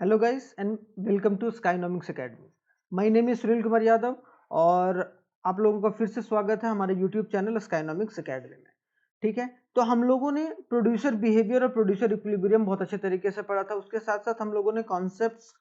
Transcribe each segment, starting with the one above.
Hello guys and welcome to Skynomics academy. My name is Sunil Kumar Yadav और आप लोगों का फिर से स्वागत है हमारे यूट्यूब चैनल स्काइनॉमिक्स एकेडमी में। ठीक है, तो हम लोगों ने प्रोड्यूसर बिहेवियर और प्रोड्यूसर इक्विलिब्रियम बहुत अच्छे तरीके से पढ़ा था। उसके साथ साथ हम लोगों ने कॉन्सेप्ट्स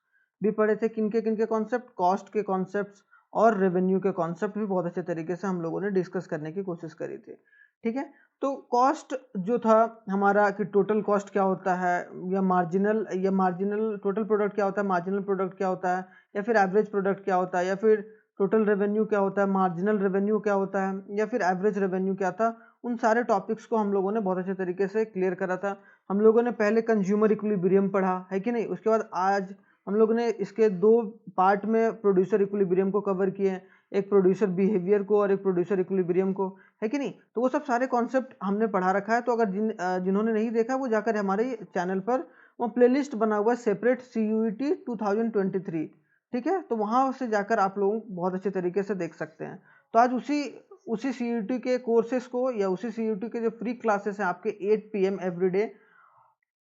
भी पढ़े थे। किनके कॉन्सेप्ट? कॉस्ट के कॉन्सेप्ट्स और रेवेन्यू के कॉन्सेप्ट भी बहुत अच्छे तरीके से हम लोगों ने डिस्कस करने की कोशिश करी थी। ठीक है, तो कॉस्ट जो था हमारा कि टोटल कॉस्ट क्या होता है, या मार्जिनल टोटल प्रोडक्ट क्या होता है, मार्जिनल प्रोडक्ट क्या होता है, या फिर एवरेज प्रोडक्ट क्या होता है, या फिर टोटल रेवेन्यू क्या होता है, मार्जिनल रेवेन्यू क्या होता है, या फिर एवरेज रेवेन्यू क्या था। उन सारे टॉपिक्स को हम लोगों ने बहुत अच्छे तरीके से क्लियर करा था। हम लोगों ने पहले कंज्यूमर इक्विलिब्रियम पढ़ा है कि नहीं। उसके बाद आज हम लोगों ने इसके दो पार्ट में प्रोड्यूसर इक्विलिब्रियम को कवर किए हैं, एक प्रोड्यूसर बिहेवियर को और एक प्रोड्यूसर इक्विलिब्रियम को, है कि नहीं। तो वो सब सारे कॉन्सेप्ट हमने पढ़ा रखा है। तो अगर जिन्होंने नहीं देखा वो जाकर हमारे चैनल पर वो प्लेलिस्ट बना हुआ है सेपरेट CUET 2023। ठीक है, तो वहां से जाकर आप लोग बहुत अच्छे तरीके से देख सकते हैं। तो आज उसी उसी CUET के कोर्सेज को या उसी CUET के जो फ्री क्लासेस हैं आपके 8 PM एवरीडे,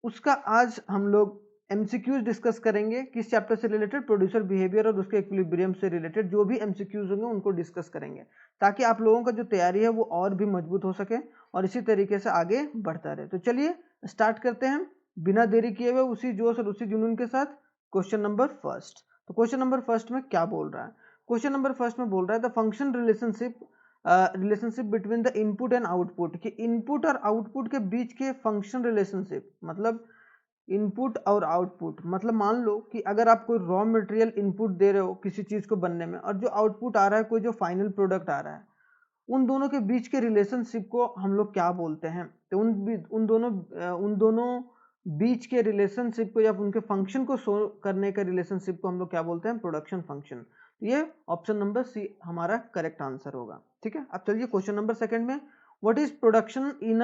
उसका आज हम लोग एमसीक्यूज डिस्कस करेंगे। किस चैप्टर से रिलेटेड? प्रोड्यूसर बिहेवियर और उसके इक्विलिब्रियम से रिलेटेड जो भी एमसीक्यूज होंगे उनको डिस्कस करेंगे, ताकि आप लोगों का जो तैयारी है वो और भी मजबूत हो सके और इसी तरीके से आगे बढ़ता रहे। तो चलिए स्टार्ट करते हैं बिना देरी किए हुए, उसी जोश और उसी जुनून के साथ। Question number first. तो क्वेश्चन नंबर फर्स्ट में क्या बोल रहा है? क्वेश्चन नंबर फर्स्ट में बोल रहा है the function relationship between the input and output, कि इनपुट और आउटपुट के बीच के फंक्शन रिलेशनशिप। मतलब इनपुट और आउटपुट, मतलब मान लो कि अगर आप कोई रॉ मटेरियल इनपुट दे रहे हो किसी चीज को बनने में, और जो आउटपुट आ रहा है, कोई जो फाइनल प्रोडक्ट आ रहा है, उन दोनों के बीच के रिलेशनशिप को हम लोग क्या बोलते हैं? तो उन दोनों बीच के रिलेशनशिप को या उनके फंक्शन को शो करने के रिलेशनशिप को हम लोग क्या बोलते हैं? Production function. तो ये ऑप्शन नंबर सी हमारा करेक्ट आंसर होगा। ठीक है, अब चलिए क्वेश्चन नंबर सेकंड में। What is production in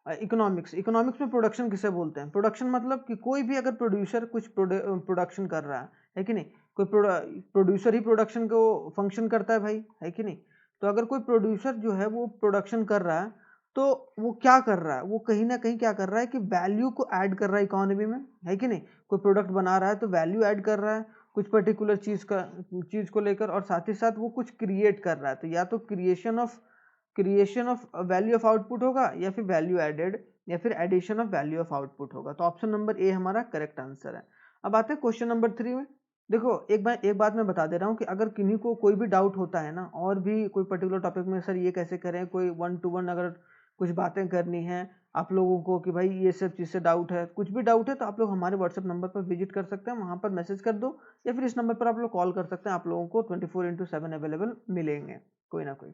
economics? Economics में प्रोडक्शन किसे बोलते हैं? प्रोडक्शन मतलब कि कोई भी अगर प्रोड्यूसर कुछ प्रोडक्शन कर रहा है कि नहीं। कोई प्रोड्यूसर ही प्रोडक्शन को फंक्शन करता है भाई, है कि नहीं। तो अगर कोई प्रोड्यूसर जो है वो प्रोडक्शन कर रहा है, तो वो क्या कर रहा है? वो कहीं ना कहीं क्या कर रहा है कि वैल्यू को ऐड कर रहा है इकोनॉमी में, है कि नहीं। कोई प्रोडक्ट बना रहा है तो वैल्यू ऐड कर रहा है कुछ पर्टिकुलर चीज को लेकर, और साथ ही साथ वो कुछ क्रिएट कर रहा है। तो या तो creation of value of output होगा, या फिर वैल्यू एडेड, या फिर addition of value of output होगा। तो ऑप्शन नंबर ए हमारा करेक्ट आंसर है। अब आते हैं क्वेश्चन नंबर 3 में। देखो, एक बात मैं बता दे रहा हूँ कि अगर किन्हीं को कोई भी डाउट होता है ना, और भी कोई पर्टिकुलर टॉपिक में, सर ये कैसे करें, कोई 1 to 1 अगर कुछ बातें करनी है आप लोगों को कि भाई ये सब चीज़ से डाउट है, कुछ भी डाउट है, तो आप लोग हमारे व्हाट्सएप नंबर पर विजिट कर सकते हैं, वहाँ पर मैसेज कर दो, या फिर इस नंबर पर आप लोग कॉल कर सकते हैं। आप लोगों को 24/7 अवेलेबल मिलेंगे, कोई ना कोई।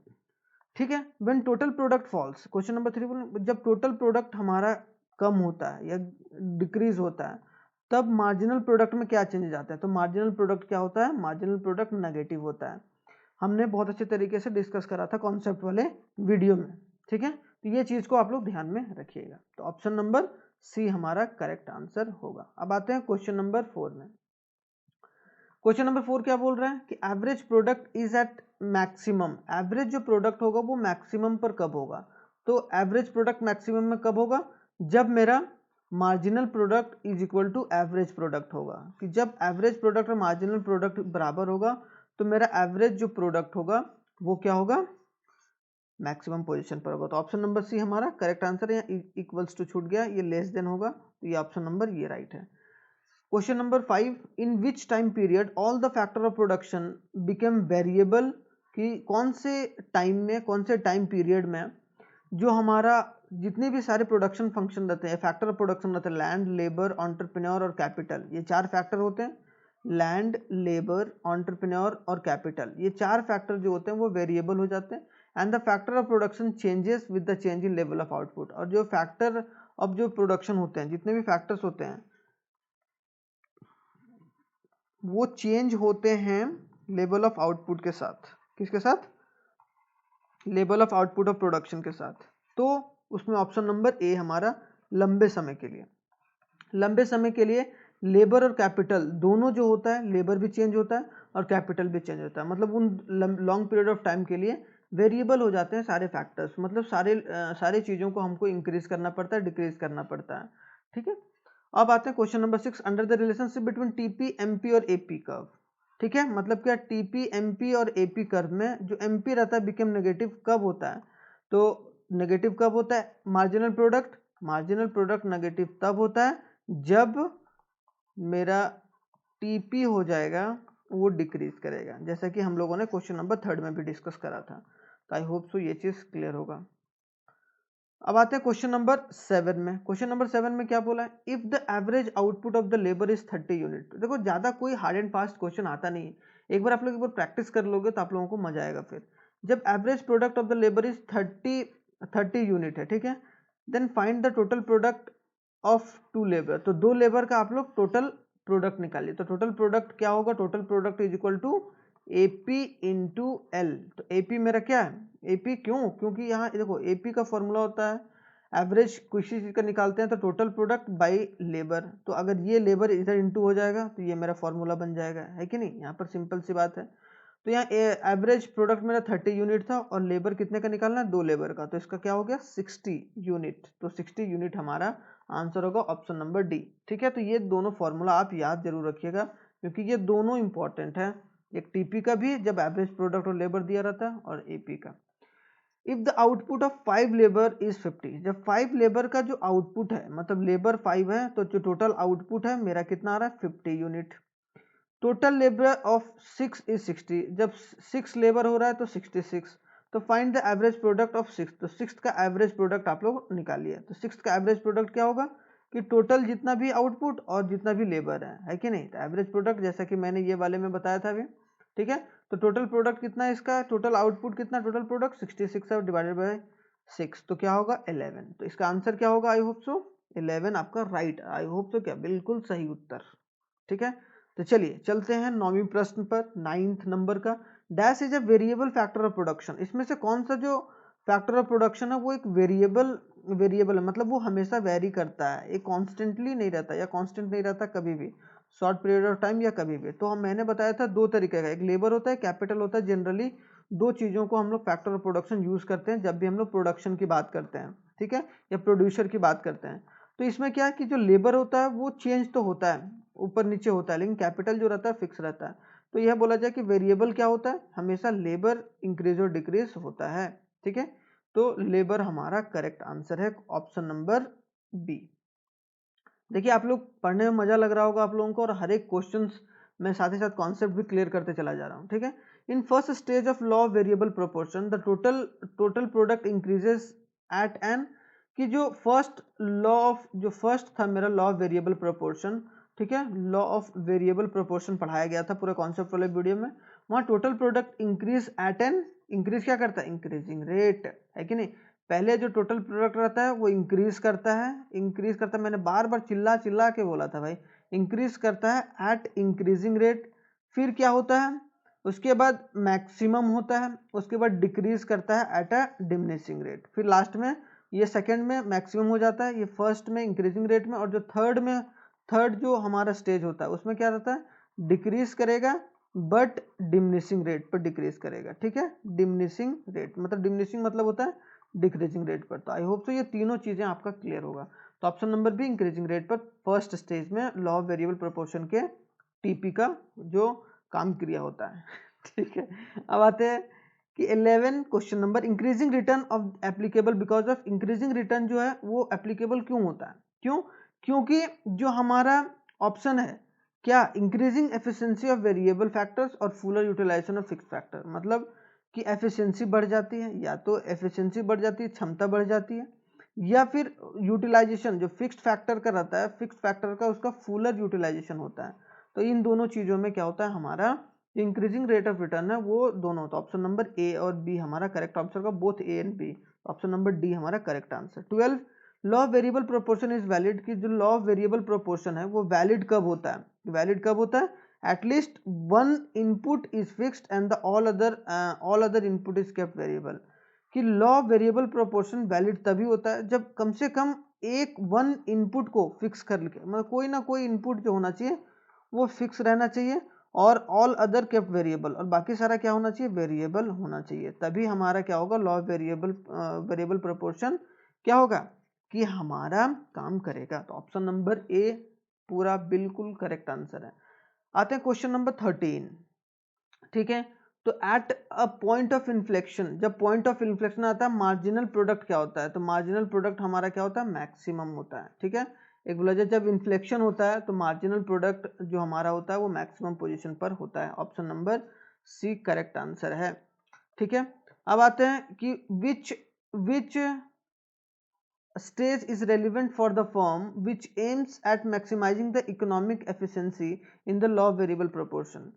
ठीक है, when total product falls, question number 3, जब टोटल प्रोडक्ट हमारा कम होता है या डिक्रीज होता है, तब मार्जिनल प्रोडक्ट में क्या चेंजेस आता है? तो मार्जिनल प्रोडक्ट क्या होता है? मार्जिनल प्रोडक्ट नेगेटिव होता है। हमने बहुत अच्छे तरीके से डिस्कस करा था कॉन्सेप्ट वाले वीडियो में। ठीक है, तो ये चीज को आप लोग ध्यान में रखिएगा। तो ऑप्शन नंबर सी हमारा करेक्ट आंसर होगा। अब आते हैं क्वेश्चन नंबर 4 में। क्वेश्चन नंबर 4 क्या बोल रहा है कि average product is at maximum. Average जो प्रोडक्ट होगा वो मैक्सिमम पर कब होगा? तो एवरेज प्रोडक्ट मैक्सिमम में कब होगा? जब मेरा marginal product is equal to average product होगा। कि जब एवरेज प्रोडक्ट और मार्जिनल प्रोडक्ट बराबर होगा, तो मेरा एवरेज जो प्रोडक्ट होगा वो क्या होगा? मैक्सिमम पोजीशन पर होगा। तो ऑप्शन नंबर सी हमारा करेक्ट आंसर है। इक्वल्स टू छूट गया, ये लेस देन होगा, तो ये ऑप्शन नंबर ये राइट है। Question number 5, in which time period all the factor of production became variable? कि कौन से टाइम में, कौन से टाइम पीरियड में जो हमारा जितने भी सारे प्रोडक्शन फंक्शन रहते हैं, फैक्टर ऑफ प्रोडक्शन रहते हैं, लैंड, लेबर, एंटरप्रेन्योर और कैपिटल, ये 4 फैक्टर होते हैं। लैंड, लेबर, एंटरप्रेन्योर और कैपिटल, ये 4 फैक्टर जो होते हैं वो वेरिएबल हो जाते हैं। And the factor of production changes with the change in level of output. और जो फैक्टर ऑफ जो प्रोडक्शन होते हैं, जितने भी फैक्टर्स होते हैं, वो चेंज होते हैं लेवल ऑफ आउटपुट के साथ। किसके साथ? Level of output of production के साथ। तो उसमें ऑप्शन नंबर ए हमारा लंबे समय के लिए, लंबे समय के लिए लेबर और कैपिटल दोनों जो होता है, लेबर भी चेंज होता है और कैपिटल भी चेंज होता है। मतलब उन लॉन्ग पीरियड ऑफ टाइम के लिए वेरिएबल हो जाते हैं सारे फैक्टर्स। मतलब सारे चीज़ों को हमको इंक्रीज करना पड़ता है, डिक्रीज करना पड़ता है। ठीक है, अब आते हैं question number 6, under the relationship between TP, MP और एपी कर्व। ठीक है, मतलब क्या टीपी, एमपी और एपी कर्व में जो एमपी रहता है बिकम नेगेटिव कब होता है? तो नेगेटिव कब होता है? मार्जिनल प्रोडक्ट नेगेटिव तब होता है जब मेरा टीपी हो जाएगा वो डिक्रीज करेगा, जैसा कि हम लोगों ने क्वेश्चन नंबर 3 में भी डिस्कस करा था। तो आई होप सो ये चीज क्लियर होगा। अब आते हैं क्वेश्चन नंबर 7 में। क्वेश्चन नंबर 7 में क्या बोला है? If the average output of the labour is 30 unit. देखो ज्यादा कोई हार्ड एंड फास्ट क्वेश्चन आता नहीं है, एक बार आप लोग एक बार प्रैक्टिस कर लोगे तो आप लोगों को मजा आएगा। फिर जब average product of the labour is 30 unit है, ठीक है, then find the total product of 2 labour. तो 2 लेबर का आप लोग टोटल प्रोडक्ट निकालिए। तो टोटल प्रोडक्ट क्या होगा? Total product is equal to AP into L. तो AP मेरा क्या है? AP क्यों? क्योंकि यहाँ देखो AP का फॉर्मूला होता है एवरेज किसी चीज का निकालते हैं तो टोटल प्रोडक्ट बाय लेबर। तो अगर ये लेबर इधर इंटू हो जाएगा तो ये मेरा फॉर्मूला बन जाएगा, है कि नहीं? यहाँ पर सिंपल सी बात है। तो यहाँ एवरेज प्रोडक्ट मेरा 30 यूनिट था और लेबर कितने का निकालना है? 2 लेबर का। तो इसका क्या हो गया? 60 यूनिट। तो 60 यूनिट हमारा आंसर होगा ऑप्शन नंबर डी। ठीक है, तो ये दोनों फॉर्मूला आप याद जरूर रखिएगा क्योंकि ये दोनों इंपॉर्टेंट है, एक टीपी का भी जब एवरेज प्रोडक्ट और लेबर दिया रहता है और एपी का। If the output of 5 labour is 50। जब 5 लेबर का जो आउटपुट है, मतलब लेबर 5 है तो जो टोटल आउटपुट है मेरा कितना आ रहा है? 50 unit. Total labour of 6 is 60। जब 6 लेबर हो रहा है तो 66। तो find the average product of 6। तो 6 का एवरेज प्रोडक्ट आप लोग निकालिए। तो 6 का एवरेज प्रोडक्ट क्या होगा कि टोटल जितना भी आउटपुट और जितना भी लेबर है कि नहीं? तो एवरेज प्रोडक्ट जैसा कि मैंने ये वाले में बताया था अभी। ठीक है, तो टोटल प्रोडक्ट कितना है इसका? टोटल आउटपुट कितना? टोटल प्रोडक्ट 66 है डिवाइडेड बाय 6 तो क्या होगा? 11। तो इसका आंसर क्या होगा? आई होप सो 11 आपका राइट। आई होप सो क्या बिल्कुल सही उत्तर। ठीक है, तो चलिए चलते हैं 9वीं प्रश्न पर, 9th नंबर का। Dash is a variable factor of production. इसमें से कौन सा जो फैक्टर ऑफ प्रोडक्शन है वो एक वेरिएबल है, मतलब वो हमेशा वेरी करता है, एक कॉन्स्टेंटली नहीं रहता या कांस्टेंट नहीं रहता कभी भी, शॉर्ट पीरियड ऑफ टाइम या कभी भी। तो हम मैंने बताया था 2 तरीके का, एक लेबर होता है, कैपिटल होता है। जनरली 2 चीजों को हम लोग फैक्टर ऑफ प्रोडक्शन यूज करते हैं जब भी हम लोग प्रोडक्शन की बात करते हैं, ठीक है, या प्रोड्यूसर की बात करते हैं। तो इसमें क्या है कि जो लेबर होता है वो चेंज तो होता है, ऊपर नीचे होता है, लेकिन कैपिटल जो रहता है फिक्स रहता है। तो यह बोला जाए कि वेरिएबल क्या होता है? हमेशा लेबर इंक्रीज और डिक्रीज होता है। ठीक है, तो लेबर हमारा करेक्ट आंसर है, ऑप्शन नंबर बी। देखिए आप लोग पढ़ने में मजा लग रहा होगा आप लोगों को, और हर एक क्वेश्चन मैं साथ ही साथ कॉन्सेप्ट भी क्लियर करते चला जा रहा हूँ। ठीक है, in first stage of law of variable proportion the total product increases at an. कि जो फर्स्ट था मेरा लॉ ऑफ वेरिएबल प्रोपोर्शन, ठीक है, लॉ ऑफ वेरिएबल प्रोपोर्शन पढ़ाया गया था पूरे कॉन्सेप्ट वाले वीडियो में। वहाँ total product increase at an, increase क्या करता है? इंक्रीजिंग रेट, है कि नहीं? पहले जो टोटल प्रोडक्ट रहता है वो इंक्रीज करता है, मैंने बार बार चिल्ला चिल्ला के बोला था भाई, इंक्रीज करता है एट इंक्रीजिंग रेट। फिर क्या होता है? उसके बाद मैक्सिमम होता है, उसके बाद डिक्रीज करता है एट अ डिमिनिशिंग रेट। फिर लास्ट में ये सेकंड में मैक्सिमम हो जाता है, ये फर्स्ट में इंक्रीजिंग रेट में, और जो थर्ड जो हमारा स्टेज होता है उसमें क्या रहता है? डिक्रीज करेगा बट डिमिनिशिंग रेट पर डिक्रीज करेगा। ठीक है, डिमिनिशिंग रेट मतलब डिमिनिशिंग मतलब होता है डिक्रीजिंग रेट पर। तो आई होप सो ये तीनों चीजें आपका क्लियर होगा। तो option number be increasing rate पर फर्स्ट स्टेज में लॉ ऑफ वेरिएबल प्रोपोर्शन के टीपी का जो काम क्रिया होता है। ठीक है, अब आते हैं कि 11 question number, increasing return of applicable because of. Increasing return जो है वो एप्लीकेबल क्यों होता है? क्यों? क्योंकि जो हमारा ऑप्शन है क्या, increasing efficiency of variable factors और fuller utilization of fix factor, मतलब कि एफिशिएंसी बढ़ जाती है, या तो एफिशिएंसी बढ़ जाती है, क्षमता बढ़ जाती है, या फिर यूटिलाइजेशन जो फिक्स्ड फैक्टर का रहता है, फिक्स्ड फैक्टर का उसका फुलर यूटिलाइजेशन होता है। तो इन दोनों चीजों में क्या होता है? हमारा इंक्रीजिंग रेट ऑफ रिटर्न है वो दोनों। तो ऑप्शन नंबर ए और बी हमारा करेक्ट आंसर का, both A and B. Option number D हमारा correct answer. 12 law of variable proportion is valid. कि जो लॉ ऑफ वेरिएबल प्रोपोर्शन है वो वैलिड कब होता है? वैलिड कब होता है? At least one input is fixed and the all other input is kept variable. कि law of variable proportion valid तभी होता है जब कम से कम एक वन इनपुट को फिक्स कर ले, मतलब कोई ना कोई इनपुट जो होना चाहिए वो फिक्स रहना चाहिए, और ऑल अदर केप्ट वेरिएबल, और बाकी सारा क्या होना चाहिए? वेरिएबल होना चाहिए। तभी हमारा क्या होगा? लॉ ऑफ वेरिएबल प्रोपोर्शन क्या होगा? कि हमारा काम करेगा। तो ऑप्शन नंबर ए पूरा बिल्कुल करेक्ट आंसर है। आते हैं क्वेश्चन नंबर 13। ठीक है, तो at a point of inflection, जब पॉइंट ऑफ इन्फ्लेक्शन आता है मार्जिनल प्रोडक्ट क्या होता है? तो मार्जिनल प्रोडक्ट हमारा क्या होता है? मैक्सिमम होता है। ठीक है, एक बोला जाए जब इन्फ्लेक्शन होता है तो मार्जिनल प्रोडक्ट जो हमारा होता है वो मैक्सिमम पोजीशन पर होता है। Option number C correct answer है। ठीक है, अब आते हैं कि विच stage is relevant for the firm which aims at maximizing the economic efficiency in the law variable proportion।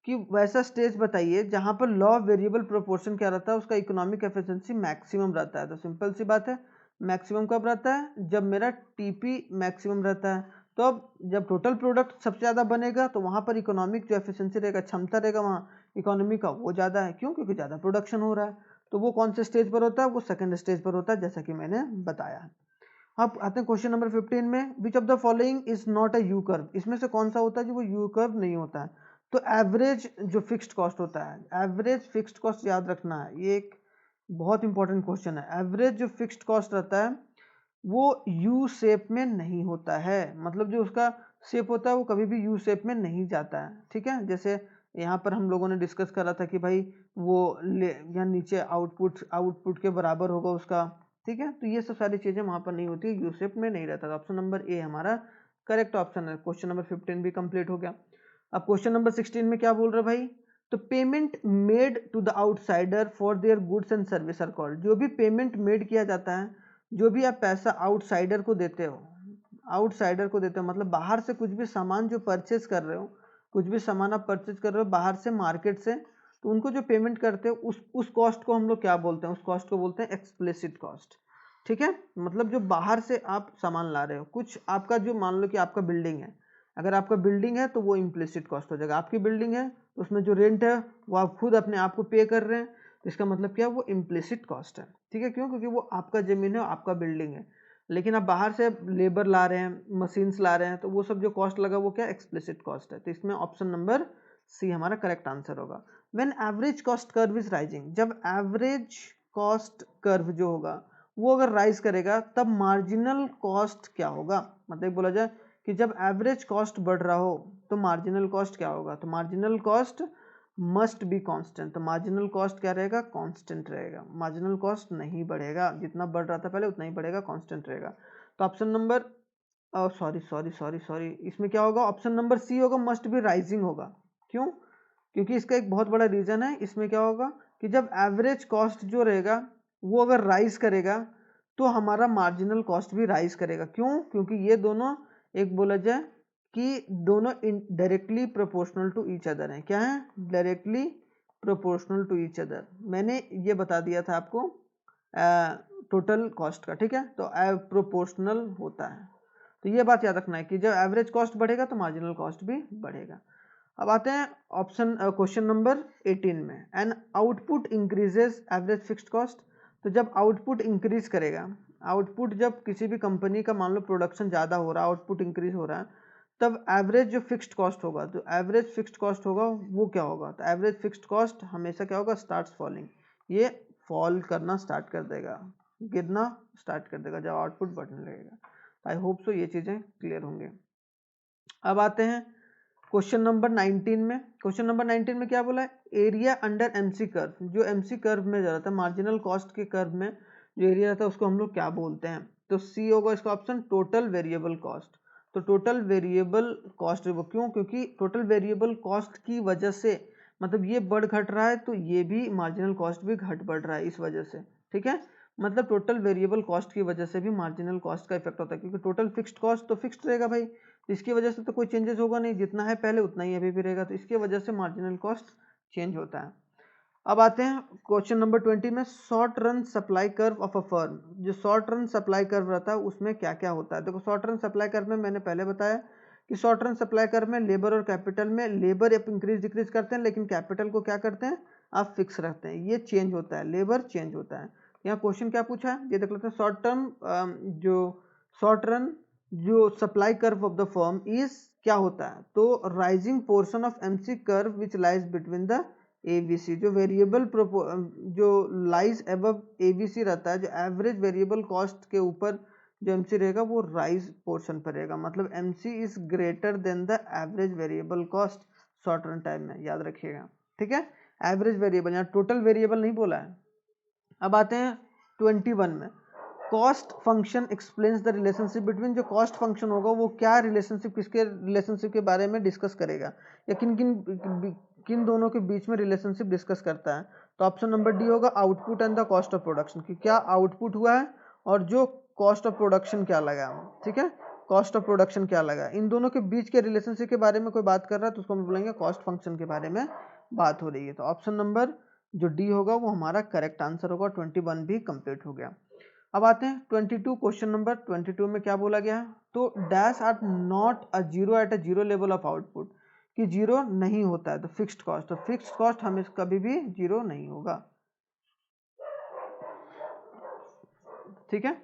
कि वैसा स्टेज बताइए जहां पर लॉ वेरिएबल प्रोपोर्शन क्या रहता है? उसका इकोनॉमिक एफिशिएंसी मैक्सिमम रहता है। तो सिंपल सी बात है, मैक्सिमम कब रहता है? जब मेरा टीपी मैक्सिमम रहता है। तो अब जब टोटल प्रोडक्ट सबसे ज़्यादा बनेगा तो वहां पर इकोनॉमिक जो एफिशिएंसी रहेगा, क्षमता रहेगा वहाँ इकोनॉमी का, वो ज़्यादा है। क्यों? क्योंकि ज़्यादा प्रोडक्शन हो रहा है। तो वो कौन से स्टेज पर होता है? वो सेकंड स्टेज पर होता है, जैसा कि मैंने बताया। अब आते हैं क्वेश्चन नंबर 15 में, which of the following is not a you curve. इसमें से कौन सा होता है जो वो यू कर्व नहीं होता है? तो एवरेज जो फिक्स्ड कॉस्ट होता है, एवरेज फिक्स्ड कॉस्ट याद रखना है, ये एक बहुत इंपॉर्टेंट क्वेश्चन है। एवरेज जो फिक्स्ड कॉस्ट रहता है वो यू शेप में नहीं होता है। मतलब जो उसका शेप होता है वो कभी भी यू शेप में नहीं जाता है। ठीक है, जैसे यहाँ पर हम लोगों ने डिस्कस करा था कि भाई वो यहाँ नीचे आउटपुट आउटपुट के बराबर होगा उसका। ठीक है, तो ये सब सारी चीजें वहां पर नहीं होती, यू शेप में नहीं रहता। ऑप्शन नंबर ए हमारा करेक्ट ऑप्शन है। क्वेश्चन नंबर 15 भी कंप्लीट हो गया। अब क्वेश्चन नंबर 16 में क्या बोल रहे भाई? तो payment made to the outsider for their goods and service are called. जो भी पेमेंट मेड किया जाता है, जो भी आप पैसा आउटसाइडर को देते हो, आउटसाइडर को देते हो मतलब बाहर से कुछ भी सामान जो परचेज कर रहे हो, कुछ भी सामान आप परचेज कर रहे हो बाहर से, मार्केट से, तो उनको जो पेमेंट करते हो उस कॉस्ट को हम लोग क्या बोलते हैं? उस कॉस्ट को बोलते हैं एक्सप्लिसिट कॉस्ट। ठीक है, मतलब जो बाहर से आप सामान ला रहे हो, कुछ आपका जो मान लो कि आपका बिल्डिंग है, अगर आपका बिल्डिंग है तो वो इम्प्लिसिट कॉस्ट हो जाएगा। आपकी बिल्डिंग है तो उसमें जो रेंट है वो आप खुद अपने आप को पे कर रहे हैं, तो इसका मतलब क्या है? वो इम्प्लिसिट कॉस्ट है। ठीक है, क्यों? क्योंकि वो आपका जमीन है, आपका बिल्डिंग है, लेकिन आप बाहर से लेबर ला रहे हैं, मशीन्स ला रहे हैं, तो वो सब जो कॉस्ट लगा वो क्या? एक्सप्लिसिट कॉस्ट है। तो इसमें ऑप्शन नंबर सी हमारा करेक्ट आंसर होगा। When average cost curve is rising, जब एवरेज कॉस्ट कर्व जो होगा वो अगर राइज करेगा तब मार्जिनल कॉस्ट क्या होगा? मतलब बोला जाए कि जब एवरेज कॉस्ट बढ़ रहा हो तो मार्जिनल कॉस्ट क्या होगा? तो marginal cost must be constant. तो मार्जिनल कॉस्ट क्या रहेगा? कांस्टेंट रहेगा। मार्जिनल कॉस्ट नहीं बढ़ेगा, जितना बढ़ रहा था पहले उतना ही बढ़ेगा, कांस्टेंट रहेगा। तो option number sorry sorry sorry sorry इसमें क्या होगा? ऑप्शन नंबर सी होगा, मस्ट बी राइजिंग होगा। क्यों? क्योंकि इसका एक बहुत बड़ा रीजन है। इसमें क्या होगा कि जब एवरेज कॉस्ट जो रहेगा वो अगर राइज करेगा तो हमारा मार्जिनल कॉस्ट भी राइज करेगा। क्यों? क्योंकि ये दोनों एक बोला जाए कि दोनों directly proportional to each other हैं। क्या है? Directly proportional to each other. मैंने ये बता दिया था आपको टोटल कॉस्ट का। ठीक है, तो प्रोपोर्शनल होता है। तो ये बात याद रखना है कि जब एवरेज कॉस्ट बढ़ेगा तो मार्जिनल कॉस्ट भी बढ़ेगा। अब आते हैं ऑप्शन क्वेश्चन नंबर 18 में, an output increases average fixed cost. तो जब आउटपुट इंक्रीज करेगा, आउटपुट जब किसी भी कंपनी का मान लो प्रोडक्शन ज़्यादा हो रहा है, आउटपुट इंक्रीज हो रहा है, तब एवरेज जो फिक्स्ड कॉस्ट होगा, तो एवरेज फिक्स्ड कॉस्ट होगा वो क्या होगा? तो एवरेज फिक्स्ड कॉस्ट हमेशा क्या होगा? Starts falling. ये फॉल करना स्टार्ट कर देगा, गिरना स्टार्ट कर देगा जब आउटपुट बढ़ने लगेगा। आई होप सो ये चीज़ें क्लियर होंगे। अब आते हैं क्वेश्चन नंबर 19 में। क्वेश्चन नंबर 19 में क्या बोला है? Area under MC curve. जो एमसी कर्व में जाता है, मार्जिनल कॉस्ट के कर्व में जो एरिया रहता है उसको हम लोग क्या बोलते हैं? तो सी होगा इसका ऑप्शन, टोटल वेरिएबल कॉस्ट। तो टोटल वेरिएबल कॉस्ट वो क्यों? क्योंकि टोटल वेरिएबल कॉस्ट की वजह से मतलब ये बढ़ घट रहा है तो ये भी मार्जिनल कॉस्ट भी घट बढ़ रहा है इस वजह से। ठीक है, मतलब टोटल वेरिएबल कॉस्ट की वजह से भी मार्जिनल कॉस्ट का इफेक्ट होता है, क्योंकि टोटल फिक्स्ड कॉस्ट तो फिक्स्ड रहेगा भाई, तो इसकी वजह से तो कोई चेंजेस होगा नहीं, जितना है पहले उतना ही अभी भी रहेगा, तो इसकी वजह से मार्जिनल कॉस्ट चेंज होता है। अब आते हैं क्वेश्चन नंबर 20 में, short run supply curve of a firm. जो शॉर्ट रन सप्लाई कर्व रहता है उसमें क्या क्या होता है? देखो, शॉर्ट रन सप्लाई कर्व में मैंने पहले बताया कि शॉर्ट रन सप्लाई कर्व में लेबर और कैपिटल में लेबर इंक्रीज डिक्रीज करते हैं, लेकिन कैपिटल को क्या करते हैं? आप फिक्स रखते हैं। ये चेंज होता है, लेबर चेंज होता है। यहाँ क्वेश्चन क्या पूछा है ये देख लेते हैं। शॉर्ट रन जो supply curve of the firm is क्या होता है? तो rising portion of MC curve which lies between the ABC. जो वेरिएबल जो लाइज एबव एबीसी रहता है, जो एवरेज वेरिएबल कॉस्ट के ऊपर जो एमसी रहेगा वो राइज पोर्शन पर रहेगा, मतलब MC is greater then the average variable cost short run time में, याद रखिएगा। ठीक है, एवरेज वेरिएबल, यहाँ टोटल वेरिएबल नहीं बोला है। अब आते हैं 21 में, cost function explains the relationship between. जो कॉस्ट फंक्शन होगा वो क्या रिलेशनशिप, किसके रिलेशनशिप के बारे में डिस्कस करेगा, या किन किन किन दोनों के बीच में रिलेशनशिप डिस्कस करता है। तो ऑप्शन नंबर डी होगा, output and the cost of production, कि क्या आउटपुट हुआ है और जो कॉस्ट ऑफ प्रोडक्शन क्या लगा। ठीक है, कॉस्ट ऑफ प्रोडक्शन क्या लगा, इन दोनों के बीच के रिलेशनशिप के बारे में कोई बात कर रहा है तो उसको हम बोलेंगे कॉस्ट फंक्शन के बारे में बात हो रही है। तो ऑप्शन नंबर जो डी होगा वो हमारा करेक्ट आंसर होगा। 21 भी कंप्लीट हो गया। अब आते हैं 22, क्वेश्चन नंबर 22 में क्या बोला गया है, तो dash are not a zero at a zero level of output, कि जीरो नहीं होता है तो फिक्स्ड कॉस्ट, तो फिक्स्ड कॉस्ट हमें कभी भी जीरो नहीं होगा। ठीक है,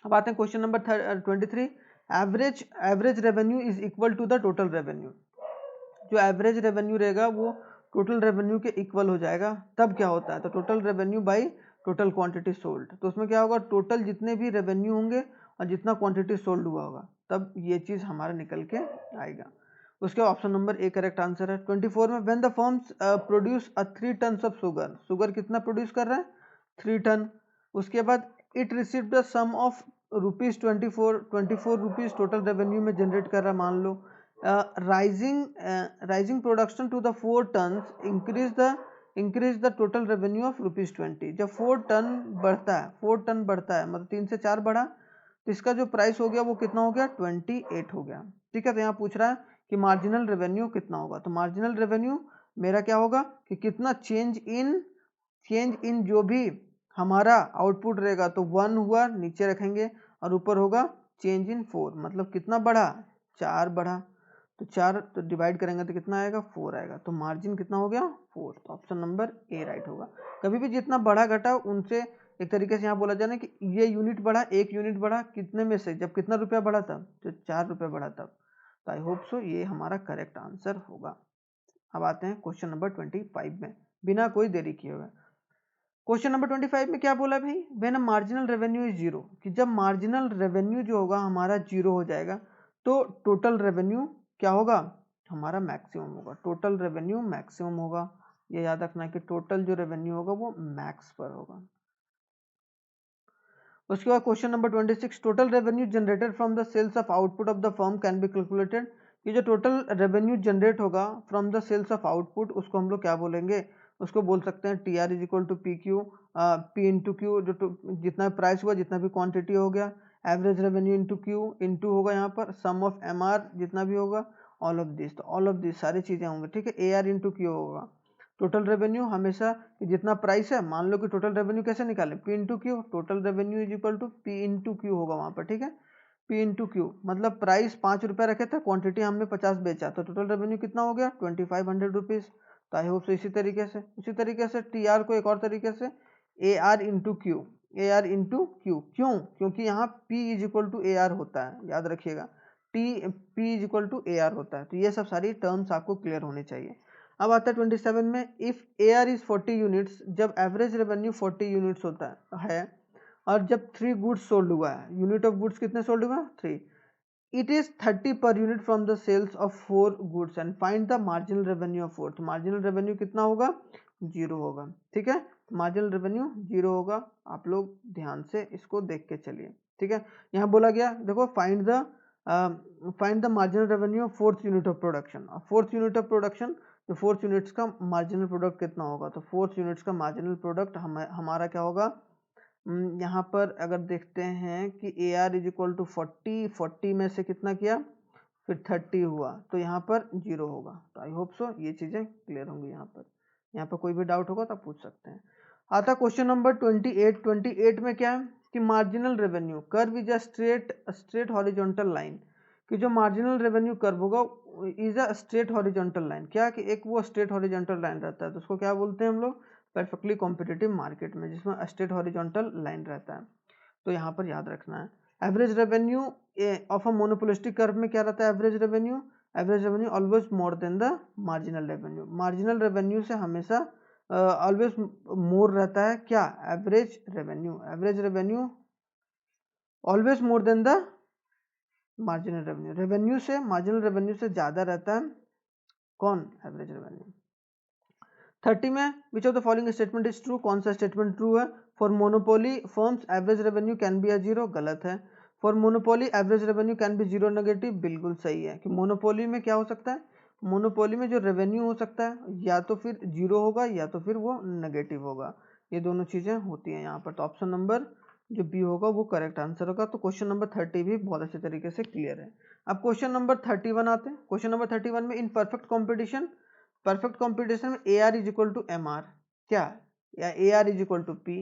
अब आते हैं question number 23, average revenue is equal to the total revenue. जो एवरेज रेवेन्यू रहेगा वो टोटल रेवेन्यू के इक्वल हो जाएगा, तब क्या होता है, तो total revenue by total quantity sold. तो उसमें क्या होगा, टोटल जितने भी रेवेन्यू होंगे और जितना क्वांटिटी सोल्ड हुआ होगा तब ये चीज़ हमारा निकल के आएगा। उसके option number A correct answer है। 24 में, when the firms produce 3 ton of sugar, sugar कितना प्रोड्यूस कर रहा है, 3 टन। उसके बाद it receive the sum of ₹24 rupees total revenue में जनरेट कर रहा है मान लो। Rising production to the 4 ton increase the total revenue of ₹20। जब 4 टन बढ़ता है, 4 टन बढ़ता है मतलब 3 से 4 बढ़ा, तो इसका जो प्राइस हो गया वो कितना हो गया, 28 हो गया। ठीक है, तो यहाँ पूछ रहा है कि मार्जिनल रेवेन्यू कितना होगा, तो मार्जिनल रेवेन्यू मेरा क्या होगा कि कितना चेंज इन जो भी हमारा आउटपुट रहेगा, तो 1 हुआ नीचे रखेंगे और ऊपर होगा चेंज इन 4, मतलब कितना बढ़ा, 4 बढ़ा, तो 4 तो डिवाइड करेंगे तो कितना आएगा, 4 आएगा। तो मार्जिन कितना हो गया, 4। तो ऑप्शन नंबर ए राइट होगा। कभी भी जितना बढ़ा घटा उनसे एक तरीके से यहाँ बोला जाए ना कि ये यूनिट बढ़ा, 1 यूनिट बढ़ा कितने में से, जब कितना रुपया बढ़ा तब, तो 4 रुपया बढ़ा तब। तो आई होप सो ये हमारा करेक्ट आंसर होगा। अब आते हैं क्वेश्चन नंबर 25 में, बिना कोई देरी किए हुए। क्वेश्चन नंबर 25 में क्या बोला भाई, when marginal revenue is zero, कि जब मार्जिनल रेवेन्यू जो होगा हमारा जीरो हो जाएगा तो टोटल रेवेन्यू क्या होगा, हमारा मैक्सिमम होगा, टोटल रेवेन्यू मैक्सिमम होगा। ये याद रखना कि टोटल जो रेवेन्यू होगा वो मैक्स पर होगा। उसके बाद question number 26, total revenue generated from the sales of output of the firm can be calculated. ये जो टोटल रेवेन्यू जनरेट होगा from the sales of output, उसको हम लोग क्या बोलेंगे, उसको बोल सकते हैं T R is equal to P Q, P into Q, जो जितना प्राइस हुआ जितना भी क्वांटिटी हो गया, average revenue into Q, into होगा यहाँ पर सम ऑफ एम आर जितना भी होगा, ऑल ऑफ दिस, तो ऑल ऑफ दिस सारी चीज़ें होंगी। ठीक है, ए आर इंटू क्यू होगा। टोटल रेवेन्यू हमेशा जितना प्राइस है, मान लो कि टोटल रेवेन्यू कैसे निकालें, P into Q, total revenue is equal to P into Q होगा वहाँ पर। ठीक है, पी इंटू क्यू मतलब प्राइस 5 रुपया रखे थे, क्वांटिटी हमने 50 बेचा, तो टोटल रेवेन्यू कितना हो गया, 2500 रुपीज़। तो आई होप सो उसी तरीके से टी आर को एक और तरीके से A R into Q, A R into Q, क्यों, क्योंकि यहाँ P is equal to A R होता है, याद रखिएगा, P is equal to A R होता है। तो ये सब सारी टर्म्स आपको क्लियर होने चाहिए। अब आता है 27 में, if A R is 40 units, जब एवरेज रेवेन्यू 40 यूनिट्स होता है और जब 3 गुड्स सोल्ड हुआ है, यूनिट ऑफ गुड्स कितने सोल्ड हुआ, 3, it is 30 per unit from the sales of 4 goods and find the marginal revenue of 4। तो मार्जिनल रेवेन्यू कितना होगा, 0 होगा। ठीक है, मार्जिनल रेवेन्यू 0 होगा, आप लोग ध्यान से इसको देख के चलिए। ठीक है, यहाँ बोला गया देखो, find the marginal revenue of 4th unit of production. और 4th यूनिट ऑफ प्रोडक्शन, तो 4th यूनिट्स का मार्जिनल प्रोडक्ट कितना होगा, तो 4th यूनिट्स का मार्जिनल प्रोडक्ट हमारा क्या होगा, यहाँ पर अगर देखते हैं कि A R is equal to 40 में से कितना किया, फिर 30 हुआ, तो यहाँ पर 0 होगा। तो आई होप सो ये चीज़ें क्लियर होंगी। यहाँ पर कोई भी डाउट होगा तो पूछ सकते हैं। आता क्वेश्चन नंबर 28 में क्या है कि marginal revenue curve is a straight horizontal line, कि जो मार्जिनल रेवेन्यू कर्व होगा is a straight horizontal line, क्या कि एक वो स्ट्रेट हॉरिजॉन्टल लाइन रहता है, तो उसको क्या बोलते हैं हम लोग, परफेक्टली कॉम्पिटिटिव मार्केट में जिसमें स्ट्रेट हॉरिजॉन्टल लाइन रहता है। तो यहाँ पर याद रखना है, average revenue of a monopolistic curve में क्या रहता है, average revenue always more than the marginal revenue, marginal revenue से हमेशा ऑलवेज मोर रहता है क्या, average revenue always more than the marginal revenue, revenue से मार्जिनल रेवेन्यू से ज़्यादा रहता है कौन, एवरेज रेवेन्यू। 30 में which of the following statement is true, कौन सा स्टेटमेंट ट्रू है। For monopoly firms average revenue can be a zero, गलत है। For monopoly average revenue can be zero negative, बिल्कुल सही है कि मोनोपोली में क्या हो सकता है, मोनोपोली में जो रेवेन्यू हो सकता है या तो फिर जीरो होगा या तो फिर वो नेगेटिव होगा, ये दोनों चीजें होती हैं यहाँ पर। तो ऑप्शन नंबर जो बी होगा वो करेक्ट आंसर होगा। तो क्वेश्चन नंबर 30 भी बहुत अच्छे तरीके से क्लियर है। अब क्वेश्चन नंबर 31 आते हैं। क्वेश्चन नंबर 31 में in perfect competition, perfect competition में A R is equal to M R, क्या, या A R is equal to P,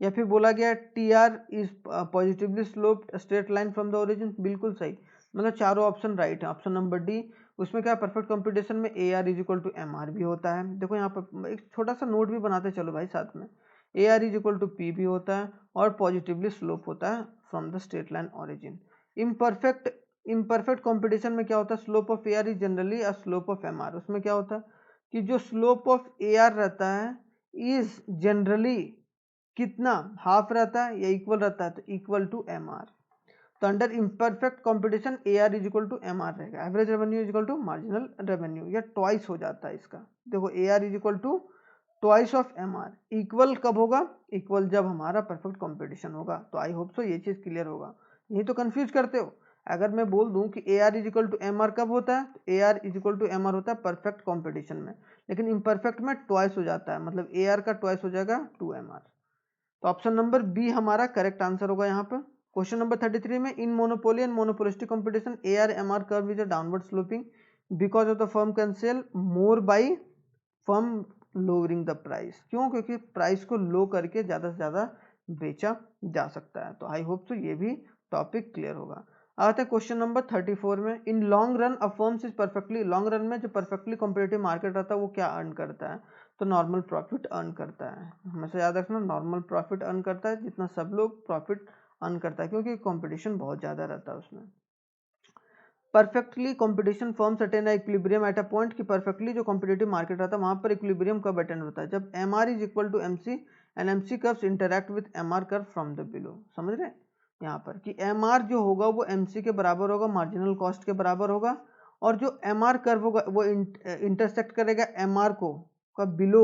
या फिर बोला गया T R is positively sloped straight line from the origin, बिल्कुल सही, मतलब चारों ऑप्शन राइट है। ऑप्शन नंबर डी, उसमें क्या परफेक्ट कॉम्पिटिशन में A R is equal to M R भी होता है। देखो यहाँ पर एक छोटा सा नोट भी बनाते चलो भाई साथ में, A R is equal to P भी होता है और पॉजिटिवली स्लोप होता है from the straight line origin. Imperfect competition में क्या होता है, slope of A R is generally a slope of M R. उसमें क्या होता है कि जो स्लोप ऑफ ए आर रहता है इज जनरली कितना, हाफ रहता है या इक्वल रहता है, तो इक्वल टू एम आर। तो under imperfect competition A R is equal to M R रहेगा, average revenue is equal to marginal revenue, या ट्वाइस हो जाता है इसका। देखो A R is equal to twice of M R, equal कब होगा, इक्वल जब हमारा परफेक्ट कॉम्पिटिशन होगा। तो आई होप सो ये चीज क्लियर होगा, यही तो कंफ्यूज करते हो। अगर मैं बोल दूं कि A R is equal to M R कब होता है, तो A R is equal to M R होता है परफेक्ट कॉम्पिटिशन में, लेकिन इम्परफेक्ट में ट्वाइस हो जाता है, मतलब ए आर का ट्वाइस हो जाएगा टू एम आर। तो ऑप्शन नंबर बी हमारा करेक्ट आंसर होगा यहाँ पर। क्वेश्चन नंबर 33 में in monopoly and monopolistic competition A R M R curve is a downward sloping because of the firm can sell more by firm lowering the price, क्यों, क्योंकि price को लो करके ज़्यादा से ज़्यादा बेचा जा सकता है। तो आई होप सो ये भी टॉपिक क्लियर होगा। आते हैं क्वेश्चन नंबर 34 में, in long run a firms is perfectly, long run में जो परफेक्टली कॉम्पिटिटिव मार्केट रहता है वो क्या अर्न करता है, तो नॉर्मल प्रॉफिट अर्न करता है। हमेशा याद रखना नॉर्मल प्रॉफिट अर्न करता है, जितना सब लोग प्रॉफिट अर्न करता है, क्योंकि कंपटीशन बहुत ज़्यादा रहता है उसमें। Perfectly competition firms attain equilibrium at a point, कि परफेक्टली जो कॉम्पिटिटिव मार्केट रहता है वहां पर इक्विलिब्रियम कब अटेंड होता है, जब M R is equal to M C and M C curves interact with M R curve from the below. समझ रहे हैं यहाँ पर कि एम आर जो होगा वो एम सी के बराबर होगा, मार्जिनल कॉस्ट के बराबर होगा, और जो एम आर कर्व होगा वो इंटरसेक्ट करेगा एम आर को का below,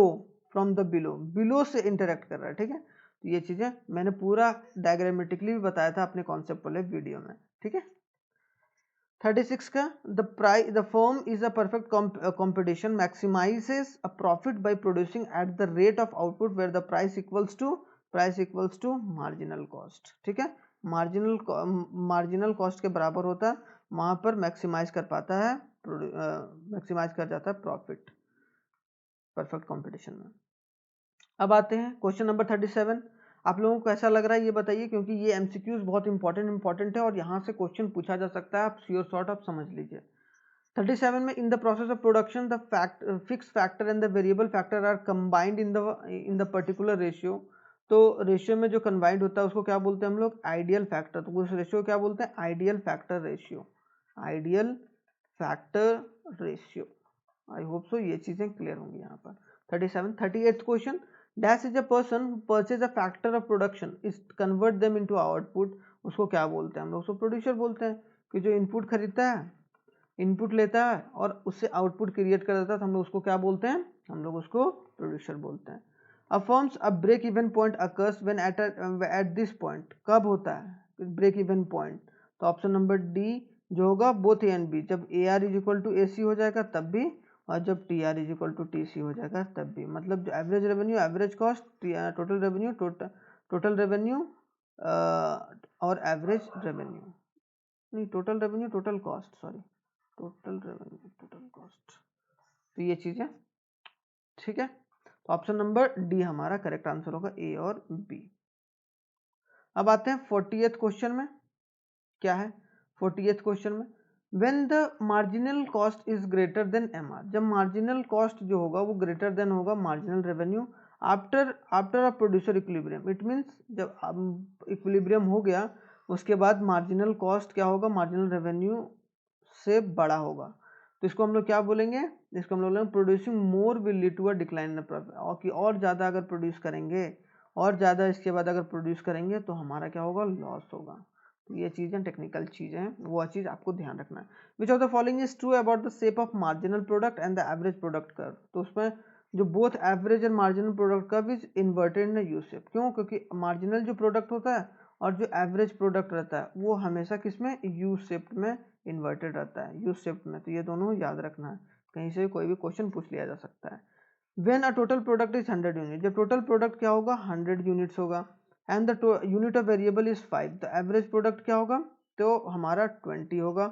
from the below, below से इंटरैक्ट कर रहा है, ठीक है। तो ये चीजें मैंने पूरा डायग्रामेटिकली भी बताया था अपने कॉन्सेप्ट वाले वीडियो में, ठीक है। 36 का the firm is a perfect competition maximizes a profit by producing at the rate of output where the price equals to marginal cost, ठीक है। मार्जिनल कॉस्ट के बराबर होता है, वहां पर मैक्सिमाइज कर पाता है, मैक्सिमाइज कर जाता है प्रॉफिट परफेक्ट कंपटीशन में। अब आते हैं क्वेश्चन नंबर 37। आप लोगों को कैसा लग रहा है ये बताइए, क्योंकि ये एमसीक्यूज बहुत इंपॉर्टेंट है और यहाँ से क्वेश्चन पूछा जा सकता है, आप श्योर शॉर्ट आप समझ लीजिए। 37 में in the process of production the fix factor and the variable factor are combined in the particular ratio. तो रेशियो में जो कंबाइंड होता है उसको क्या बोलते हैं हम लोग, आइडियल फैक्टर। तो उस रेशियो क्या बोलते हैं, ideal factor ratio, ideal factor ratio. I hope so ये चीजें क्लियर होंगी यहाँ पर। 38 question, dash is a person who purchase a factor of production is convert them into output. उसको क्या बोलते हैं हम लोग, उसको प्रोड्यूसर बोलते हैं, कि जो इनपुट खरीदता है, इनपुट लेता है और उससे आउटपुट क्रिएट कर देता है, तो हम लोग उसको क्या बोलते हैं, हम लोग उसको प्रोड्यूसर बोलते हैं। A firms a break even point occurs when at this point, कब होता है ब्रेक इवन पॉइंट, तो ऑप्शन नंबर डी जो होगा बोथ ए एंड बी, जब A R is equal to A C हो जाएगा तब भी, और जब T R is equal to T C हो जाएगा तब भी। मतलब जो average revenue, average cost, total revenue, total revenue और एवरेज रेवेन्यू, नहीं total revenue total cost, sorry total revenue total cost, तो ये चीजें, ठीक है। तो ऑप्शन नंबर डी हमारा करेक्ट आंसर होगा, ए और बी। अब आते हैं 40th क्वेश्चन में, क्या है 40th क्वेश्चन में, when the marginal cost is greater than M R, जब मार्जिनल कॉस्ट जो होगा वो ग्रेटर देन होगा marginal revenue after a producer equilibrium. It means जब इक्विलिब्रियम हो गया उसके बाद मार्जिनल कॉस्ट क्या होगा, मार्जिनल रेवेन्यू से बड़ा होगा, तो इसको हम लोग क्या बोलेंगे, इसको हम लोग बोलेंगे producing more will lead to a decline in profit, और कि और ज़्यादा अगर प्रोड्यूस करेंगे, और ज़्यादा इसके बाद अगर प्रोड्यूस करेंगे तो हमारा क्या होगा, लॉस होगा। तो ये चीज़ें टेक्निकल चीज़ें हैं, वो चीज़ आपको ध्यान रखना है। Which of the following is true about the shape of marginal product and the average product curve. तो उसमें जो both average and marginal product curve is inverted in U shape. क्यों? क्योंकि मार्जिनल जो प्रोडक्ट होता है और जो एवरेज प्रोडक्ट रहता है वो हमेशा किसमें, यू शेप में इन्वर्टेड रहता है, यू शेप में। तो ये दोनों याद रखना है, कहीं से कोई भी क्वेश्चन पूछ लिया जा सकता है। When a total product is 100 unit, जब टोटल प्रोडक्ट क्या होगा, 100 यूनिट्स होगा, and the unit of variable is 5, तो एवरेज प्रोडक्ट क्या होगा, तो हमारा 20 होगा।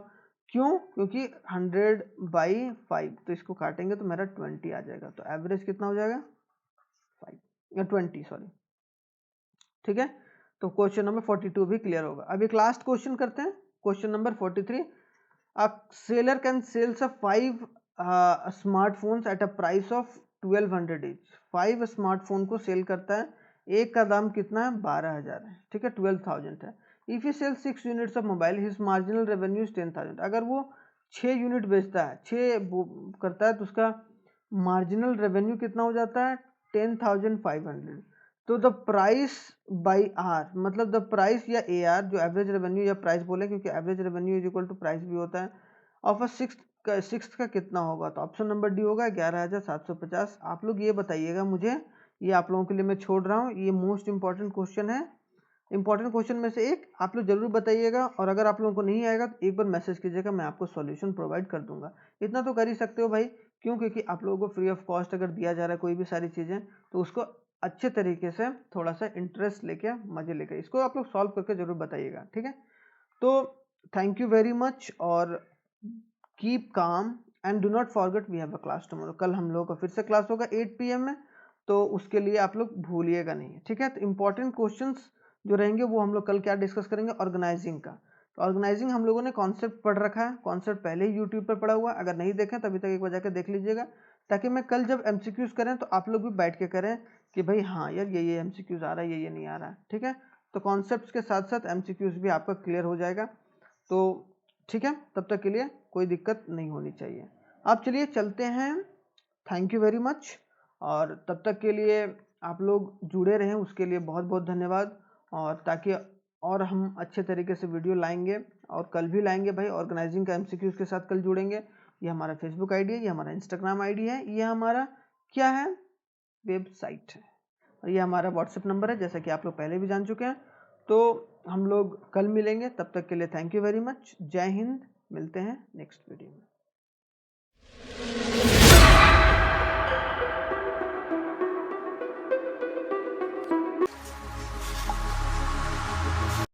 क्यों? क्योंकि 100/5, तो इसको काटेंगे तो मेरा 20 आ जाएगा, तो एवरेज कितना हो जाएगा, 5 या 20 सॉरी। ठीक है, तो क्वेश्चन नंबर 42 भी क्लियर होगा। अब एक लास्ट क्वेश्चन करते हैं, question number 43। A seller can sell 5 smartphones at a price of 1200 each। 5 smartphone को सेल करता है, एक का दाम कितना है, 12,000 है। ठीक है, 12,000 है। If he sell 6 units of mobile, his marginal revenue is 10,000। अगर वो 6 यूनिट बेचता है, 6 करता है, तो उसका मार्जिनल रेवेन्यू कितना हो जाता है, 10,500। तो द प्राइस बाई आर, मतलब द प्राइस या ए आर, जो एवरेज रेवेन्यू या प्राइस बोले, क्योंकि average revenue is equal to price भी होता है, ऑफ अ सिक्स का कितना होगा, तो ऑप्शन नंबर डी होगा 11,750। आप लोग ये बताइएगा मुझे, ये आप लोगों के लिए मैं छोड़ रहा हूँ, ये मोस्ट इंपॉर्टेंट क्वेश्चन है, इंपॉर्टेंट क्वेश्चन में से एक आप लोग जरूर बताइएगा। और अगर आप लोगों को नहीं आएगा तो एक बार मैसेज कीजिएगा, मैं आपको सॉल्यूशन प्रोवाइड कर दूंगा। इतना तो कर ही सकते हो भाई, क्यों? क्योंकि आप लोगों को फ्री ऑफ कॉस्ट अगर दिया जा रहा है कोई भी सारी चीज़ें, तो उसको अच्छे तरीके से थोड़ा सा इंटरेस्ट लेके, मजे लेके इसको आप लोग सॉल्व करके जरूर बताइएगा। ठीक है, तो थैंक यू वेरी मच, और keep calm and do not forget we have a class tomorrow. कल हम लोगों का फिर से क्लास होगा 8 PM में, तो उसके लिए आप लोग भूलिएगा नहीं। ठीक है, तो इंपॉर्टेंट क्वेश्चंस जो रहेंगे वो हम लोग कल क्या डिस्कस करेंगे, ऑर्गेनाइजिंग का। तो ऑर्गेनाइजिंग हम लोगों ने कॉन्सेप्ट पढ़ रखा है, कॉन्सेप्ट पहले ही यूट्यूब पर पढ़ा हुआ है, अगर नहीं देखें तभी तक एक बार जाकर देख लीजिएगा, ताकि मैं कल जब एमसीक्यूज करें तो आप लोग भी बैठ के करें कि भाई हाँ यार ये एमसीक्यूज आ रहा है, ये नहीं आ रहा है। ठीक है, तो कॉन्सेप्ट्स के साथ साथ एमसीक्यूज भी आपका क्लियर हो जाएगा। तो ठीक है, तब तक के लिए कोई दिक्कत नहीं होनी चाहिए। आप चलिए चलते हैं, थैंक यू वेरी मच, और तब तक के लिए आप लोग जुड़े रहें, उसके लिए बहुत बहुत धन्यवाद। और ताकि और हम अच्छे तरीके से वीडियो लाएंगे, और कल भी लाएंगे भाई, ऑर्गेनाइजिंग का एमसीक्यूज के साथ कल जुड़ेंगे। ये हमारा फेसबुक आईडी है, ये हमारा इंस्टाग्राम आईडी है, ये हमारा क्या है, वेबसाइट है, और ये हमारा व्हाट्सएप नंबर है, जैसा कि आप लोग पहले भी जान चुके हैं। तो हम लोग कल मिलेंगे, तब तक के लिए थैंक यू वेरी मच, जय हिंद, मिलते हैं नेक्स्ट वीडियो में।